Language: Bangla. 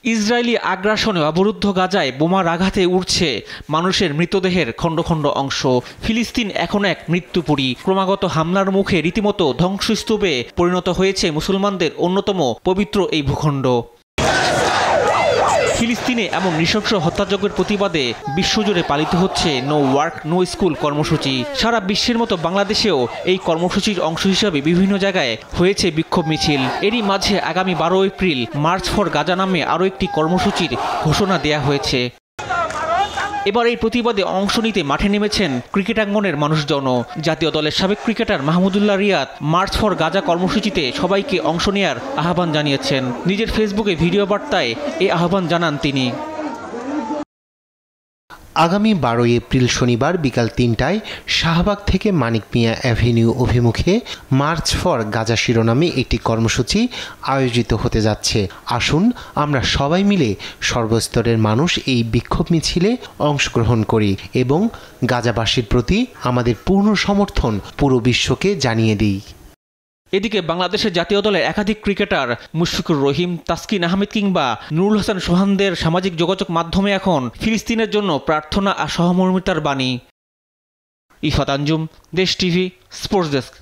ইসরায়েলি আগ্রাসনে অবরুদ্ধ গাজায় বোমার আঘাতে উড়ছে মানুষের মৃতদেহের খণ্ড খণ্ড অংশ। ফিলিস্তিন এখন এক মৃত্যুপুরী। ক্রমাগত হামলার মুখে রীতিমতো ধ্বংসস্তূপে পরিণত হয়েছে মুসলমানদের অন্যতম পবিত্র এই ভূখণ্ড। ফিলিস্তিনে এমন নৃশংস হত্যাযজ্ঞের প্রতিবাদে বিশ্বজুড়ে পালিত হচ্ছে নো ওয়ার্ক নো স্কুল কর্মসূচি। সারা বিশ্বের মতো বাংলাদেশেও এই কর্মসূচির অংশ হিসাবে বিভিন্ন জায়গায় হয়েছে বিক্ষোভ মিছিল। এরই মাঝে আগামী 12 এপ্রিল মার্চ ফর গাজা নামে আরও একটি কর্মসূচির ঘোষণা দেয়া হয়েছে। এবার এই প্রতিবাদে অংশ নিতে মাঠে নেমেছেন ক্রিকেটাঙ্গনের মানুষজন। জাতীয় দলের সাবেক cricketer Mahmudullah Riyad march for Gaza কর্মসূচিতে সবাইকে অংশ নেয়ার আহ্বান জানিয়েছেন। নিজের ফেসবুকে ভিডিও বার্তায় এই আহ্বান জানান তিনি। আগামী 12 এপ্রিল শনিবার বিকাল 3টায় শাহবাগ থেকে মানিক মিয়া অ্যাভিনিউ অভিমুখে মার্চ ফর গাজা শিরোনামে একটি কর্মসূচি আয়োজিত হতে যাচ্ছে। আসুন আমরা সবাই মিলে সর্বস্তরের মানুষ এই বিক্ষোভ মিছিলে অংশগ্রহণ করি এবং গাজাবাসীর প্রতি আমাদের পূর্ণ সমর্থন পুরো বিশ্বকে জানিয়ে দিই। এদিকে বাংলাদেশের জাতীয় দলের একাধিক ক্রিকেটার মুশফিকুর রহিম, তাসকিন আহমেদ কিংবা নুরুল হাসান সোহানদের সামাজিক যোগাযোগ মাধ্যমে এখন ফিলিস্তিনের জন্য প্রার্থনা আর সহমর্মিতার বাণী। ইফাত আঞ্জুম, দেশ টিভি, স্পোর্টস ডেস্ক।